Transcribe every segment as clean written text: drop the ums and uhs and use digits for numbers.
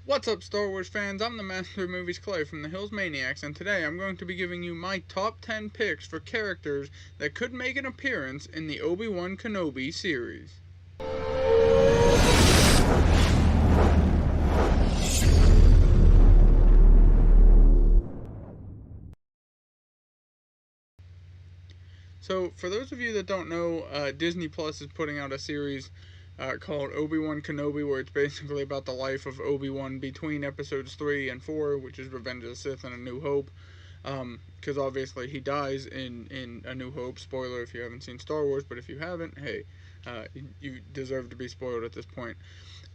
What's up, Star Wars fans? I'm the Master of Movies Clay from the Hills Maniacs, and today I'm going to be giving you my top 10 picks for characters that could make an appearance in the Obi-Wan Kenobi series. So, for those of you that don't know, Disney Plus is putting out a series called Obi-Wan Kenobi, where it's basically about the life of Obi-Wan between episodes 3 and 4, which is Revenge of the Sith and A New Hope. Because obviously he dies in A New Hope. Spoiler if you haven't seen Star Wars, but if you haven't, hey, you deserve to be spoiled at this point.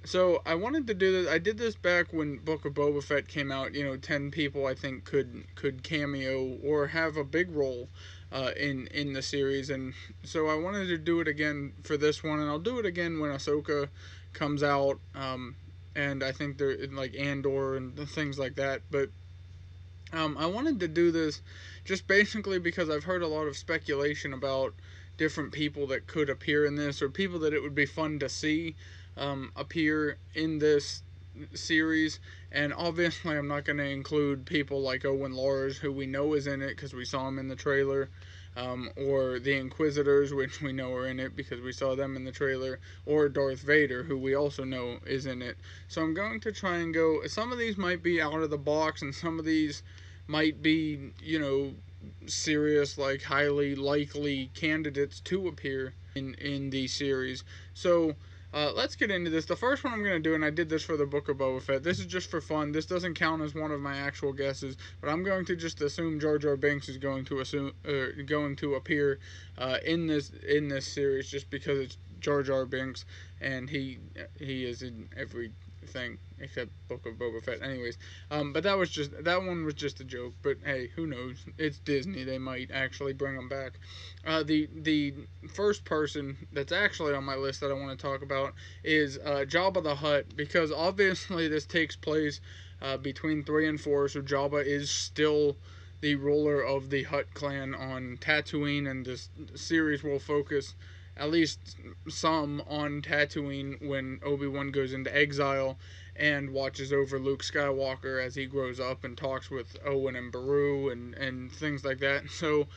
So I wanted to do this. I did this back when Book of Boba Fett came out. 10 people I think could cameo or have a big role in the series, and so I wanted to do it again for this one, and I'll do it again when Ahsoka comes out, and I think they're like Andor and things like that. But I wanted to do this just basically because I've heard a lot of speculation about different people that could appear in this, or people that it would be fun to see appear in this series. And obviously I'm not going to include people like Owen Lars, who we know is in it because we saw him in the trailer, or the Inquisitors, which we know are in it because we saw them in the trailer, or Darth Vader, who we also know is in it. So I'm going to try and go, some of these might be out of the box, and some of these might be, serious, like highly likely candidates to appear in the series. So let's get into this. The first one I'm going to do, and I did this for the Book of Boba Fett. This is just for fun. This doesn't count as one of my actual guesses, but I'm going to just assume Jar Jar Binks is going to appear in this series, just because it's Jar Jar Binks, and he is in everything except Book of Boba Fett. Anyways, but that one was just a joke. But hey, who knows? It's Disney. They might actually bring them back. The first person that's actually on my list that I want to talk about is Jabba the Hutt, because obviously this takes place between 3 and 4, so Jabba is still the ruler of the Hutt clan on Tatooine, and this series will focus at least some on Tatooine when Obi-Wan goes into exile and watches over Luke Skywalker as he grows up and talks with Owen and Beru and things like that. So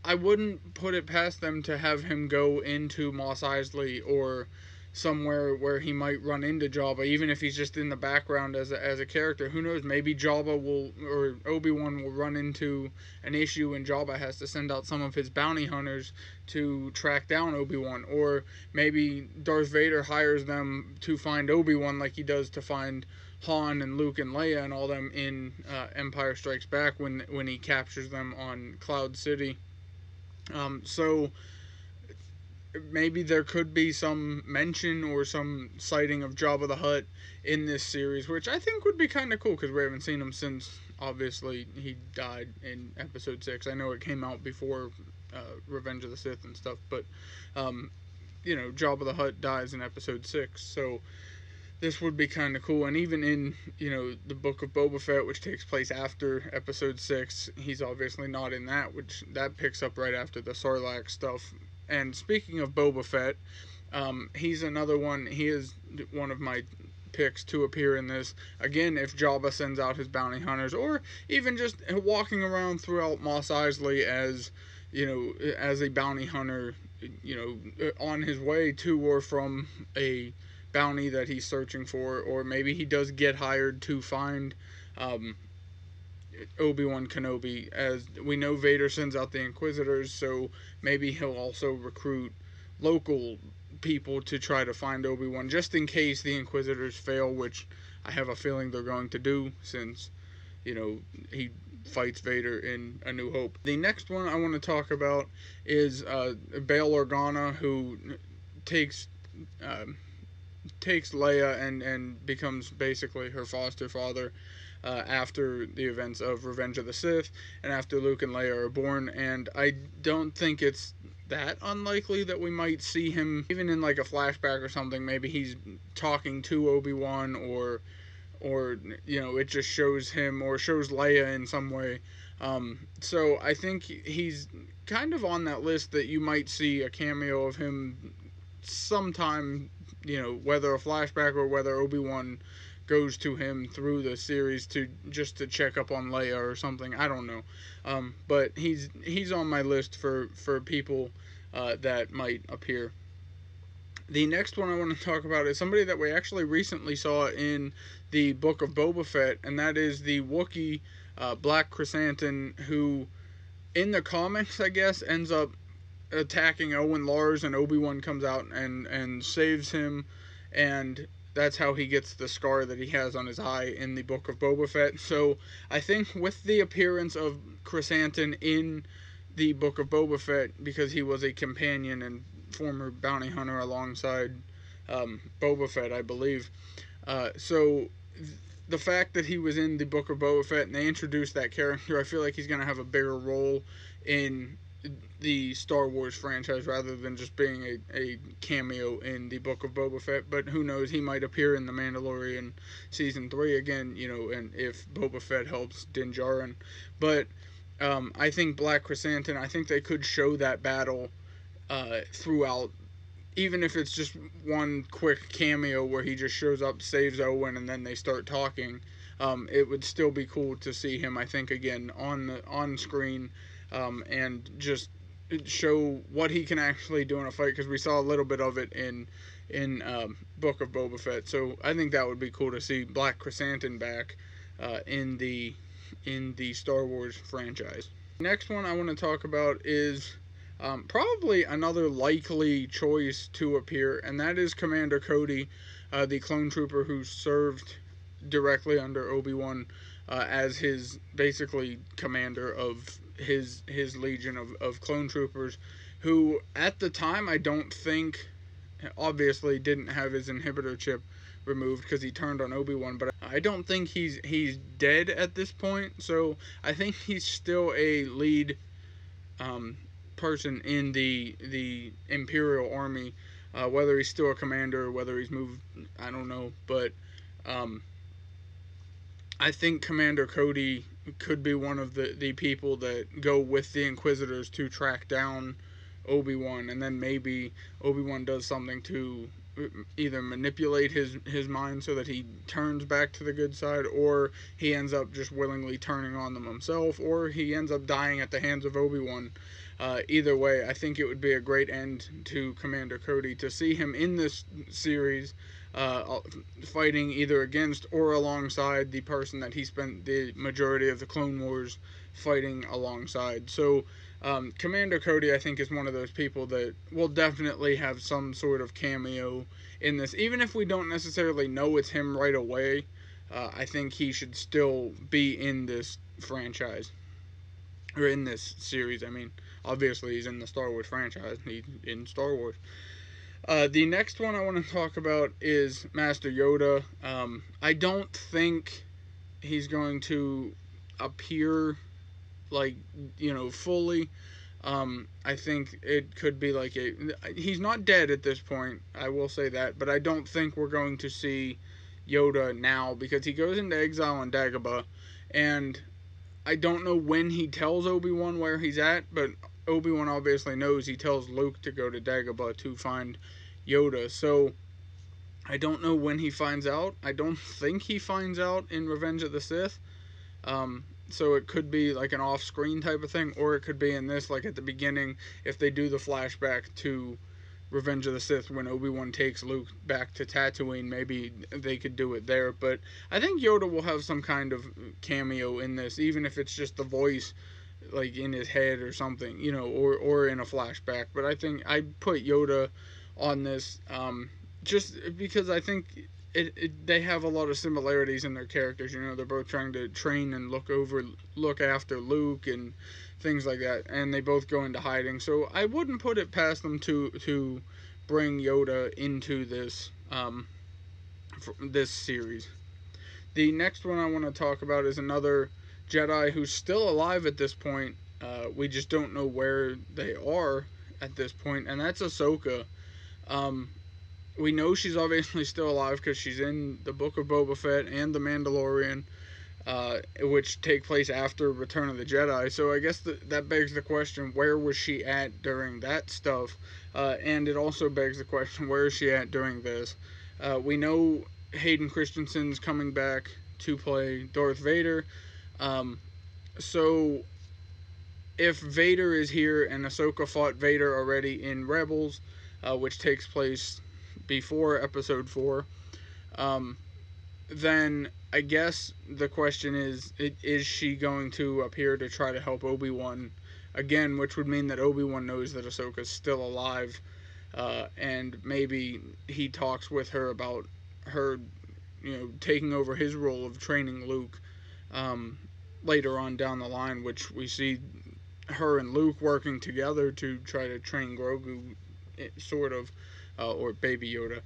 I wouldn't put it past them to have him go into Mos Eisley or somewhere where he might run into Jabba, even if he's just in the background as a character. Who knows? Maybe Jabba will, or Obi-Wan will run into an issue and Jabba has to send out some of his bounty hunters to track down Obi-Wan, or maybe Darth Vader hires them to find Obi-Wan like he does to find Han and Luke and Leia and all them in Empire Strikes Back when he captures them on Cloud City. So maybe there could be some mention or some sighting of Jabba the Hutt in this series, which I think would be kind of cool because we haven't seen him since, obviously, he died in Episode 6. I know it came out before Revenge of the Sith and stuff, but, Jabba the Hutt dies in Episode 6, so this would be kind of cool. And even in, the Book of Boba Fett, which takes place after Episode 6, he's obviously not in that, which that picks up right after the Sarlacc stuff. And speaking of Boba Fett, he's another one. He is one of my picks to appear in this. Again, if Jabba sends out his bounty hunters, or even just walking around throughout Mos Eisley as, as a bounty hunter, on his way to or from a bounty that he's searching for, or maybe he does get hired to find Obi-Wan Kenobi. As we know, Vader sends out the Inquisitors, so maybe he'll also recruit local people to try to find Obi-Wan, just in case the Inquisitors fail, which I have a feeling they're going to do, since, he fights Vader in A New Hope. The next one I want to talk about is Bail Organa, who takes Leia and becomes basically her foster father after the events of Revenge of the Sith and after Luke and Leia are born. And I don't think it's that unlikely that we might see him even in like a flashback or something. Maybe he's talking to Obi-Wan, or it just shows him or shows Leia in some way. So I think he's kind of on that list that you might see a cameo of him sometime, whether a flashback or whether Obi-Wan goes to him through the series to check up on Leia or something. I don't know, but he's on my list for people that might appear. The next one I want to talk about is somebody that we actually recently saw in the Book of Boba Fett, and that is the Wookiee Black Chrysanthem, who in the comics, I guess, ends up attacking Owen Lars, and Obi-Wan comes out and saves him, and that's how he gets the scar that he has on his eye in the Book of Boba Fett. So I think with the appearance of Chrysanthem in the Book of Boba Fett, because he was a companion and former bounty hunter alongside Boba Fett, I believe. So the fact that he was in the Book of Boba Fett and they introduced that character, I feel like he's going to have a bigger role in the Star Wars franchise rather than just being a cameo in the Book of Boba Fett. But who knows, he might appear in The Mandalorian Season 3 again, and if Boba Fett helps Din Djarin. But I think Black Chrysanthemum, I think they could show that battle throughout, even if it's just one quick cameo where he just shows up, saves Owen, and then they start talking. It would still be cool to see him, I think, again on screen, and just show what he can actually do in a fight, because we saw a little bit of it in Book of Boba Fett. So I think that would be cool to see Black Chrysanthemum back in the Star Wars franchise. Next one I want to talk about is probably another likely choice to appear, and that is Commander Cody, the clone trooper who served directly under Obi-Wan as his basically commander of his legion of clone troopers, who at the time I don't think, obviously didn't have his inhibitor chip removed because he turned on Obi-Wan, but I don't think he's dead at this point. So I think he's still a lead person in the Imperial Army. Whether he's still a commander or whether he's moved, I don't know. But I think Commander Cody could be one of the people that go with the Inquisitors to track down Obi-Wan, and then maybe Obi-Wan does something to either manipulate his mind so that he turns back to the good side, or he ends up just willingly turning on them himself, or he ends up dying at the hands of Obi-Wan. Either way, I think it would be a great end to Commander Cody to see him in this series, fighting either against or alongside the person that he spent the majority of the Clone Wars fighting alongside. So Commander Cody, I think, is one of those people that will definitely have some sort of cameo in this. Even if we don't necessarily know it's him right away, I think he should still be in this franchise, or in this series. I mean, obviously he's in the Star Wars franchise, he's in Star Wars. The next one I want to talk about is Master Yoda. I don't think he's going to appear fully. I think it could be like he's not dead at this point, I will say that, but I don't think we're going to see Yoda now, because he goes into exile on Dagobah, and I don't know when he tells Obi-Wan where he's at, but Obi-Wan obviously knows. He tells Luke to go to Dagobah to find Yoda, so I don't know when he finds out. I don't think he finds out in Revenge of the Sith. So it could be like an off-screen type of thing, or it could be in this, like at the beginning, if they do the flashback to Revenge of the Sith when Obi-Wan takes Luke back to Tatooine, maybe they could do it there. But I think Yoda will have some kind of cameo in this, even if it's just the voice, like in his head or something, or in a flashback. But I think I'd put Yoda on this, just because I think they have a lot of similarities in their characters. They're both trying to train and look after Luke and things like that, and they both go into hiding. So I wouldn't put it past them to bring Yoda into this series. The next one I want to talk about is another Jedi who's still alive at this point. We just don't know where they are at this point, and that's Ahsoka. We know she's obviously still alive because she's in the Book of Boba Fett and The Mandalorian, which take place after Return of the Jedi. So I guess that begs the question, where was she at during that stuff? And it also begs the question, where is she at during this? We know Hayden Christensen's coming back to play Darth Vader. So if Vader is here and Ahsoka fought Vader already in Rebels, which takes place before Episode 4, then I guess the question is she going to appear to try to help Obi-Wan again, which would mean that Obi-Wan knows that Ahsoka's still alive, and maybe he talks with her about her, taking over his role of training Luke later on down the line, which we see her and Luke working together to try to train Grogu, sort of, or Baby Yoda.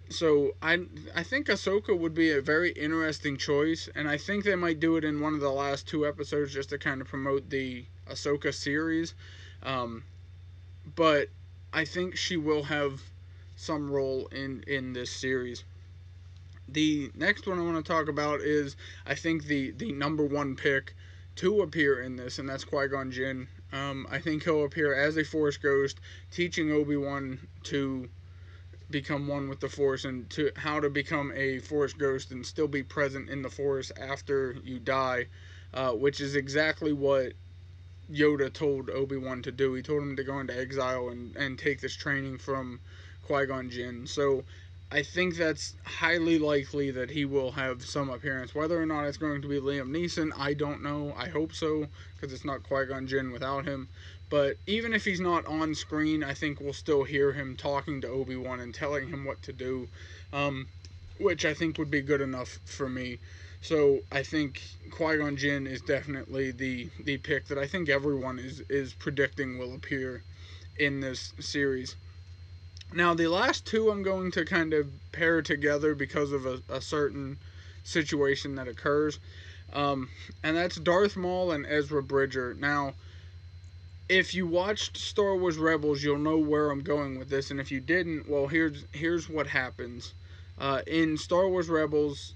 So I think Ahsoka would be a very interesting choice, and I think they might do it in one of the last 2 episodes just to kind of promote the Ahsoka series. But I think she will have some role in this series. The next one I want to talk about is, I think, the number 1 pick to appear in this, and that's Qui Jinn. I think he'll appear as a Force ghost, teaching Obi-Wan to become one with the Force and to how to become a Force ghost and still be present in the Force after you die, which is exactly what Yoda told Obi-Wan to do. He told him to go into exile and take this training from Qui Jinn. So I think that's highly likely that he will have some appearance. Whether or not it's going to be Liam Neeson, I don't know. I hope so, because it's not Qui Jinn without him. But even if he's not on screen, I think we'll still hear him talking to Obi-Wan and telling him what to do, which I think would be good enough for me. So I think Qui Jinn is definitely the pick that I think everyone is predicting will appear in this series. Now, the last 2 I'm going to kind of pair together because of a certain situation that occurs, and that's Darth Maul and Ezra Bridger. Now, if you watched Star Wars Rebels, you'll know where I'm going with this, and if you didn't, well, here's what happens. In Star Wars Rebels,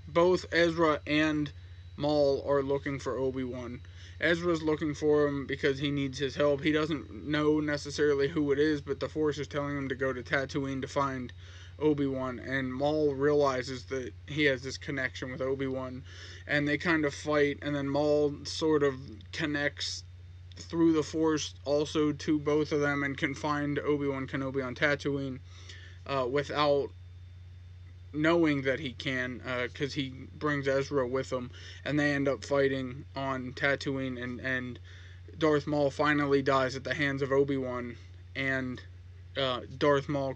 both Ezra and Maul are looking for Obi-Wan. Ezra's looking for him because he needs his help. He doesn't know necessarily who it is, but the Force is telling him to go to Tatooine to find Obi-Wan, and Maul realizes that he has this connection with Obi-Wan, and they kind of fight, and then Maul sort of connects through the Force also to both of them and can find Obi-Wan Kenobi on Tatooine without knowing that he can, because he brings Ezra with him, and they end up fighting on Tatooine, and Darth Maul finally dies at the hands of Obi-Wan, and Darth Maul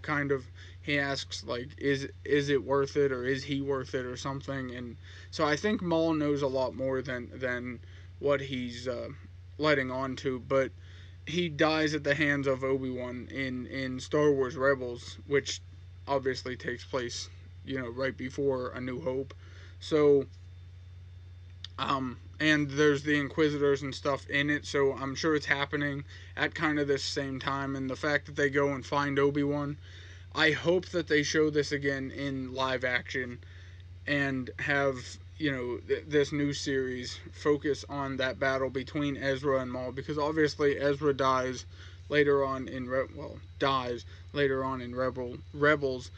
he asks, like, is it worth it, or is he worth it, or something, and so I think Maul knows a lot more than what he's letting on to, but he dies at the hands of Obi-Wan in Star Wars Rebels, which obviously takes place right before A New Hope. So, and there's the Inquisitors and stuff in it, so I'm sure it's happening at kind of this same time, and the fact that they go and find Obi-Wan, I hope that they show this again in live action, and have, this new series focus on that battle between Ezra and Maul, because obviously Ezra dies later on in, dies later on in Rebels,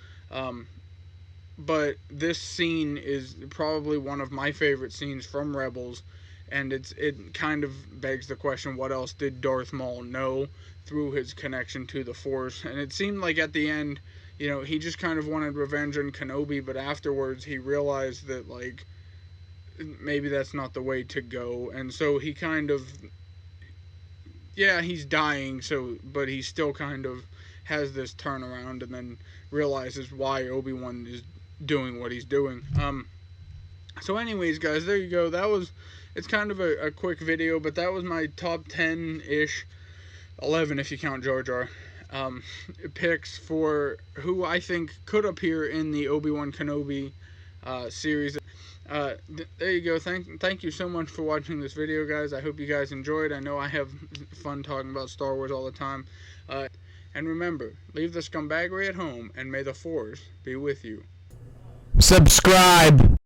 but this scene is probably one of my favorite scenes from Rebels, and it kind of begs the question, what else did Darth Maul know through his connection to the Force? And it seemed like at the end, he just kind of wanted revenge on Kenobi, but afterwards he realized that, like, maybe that's not the way to go, and so he kind of, he's dying, but he still kind of has this turnaround and then realizes why Obi-Wan is doing what he's doing. So anyways, guys, there you go. It's kind of a quick video, but that was my top 10-ish, 11 if you count Jar Jar, picks for who I think could appear in the Obi-Wan Kenobi series. There you go. Thank you so much for watching this video, guys. I hope you guys enjoyed. I know I have fun talking about Star Wars all the time. And remember, leave the scumbaggery at home, and may the Force be with you. Subscribe.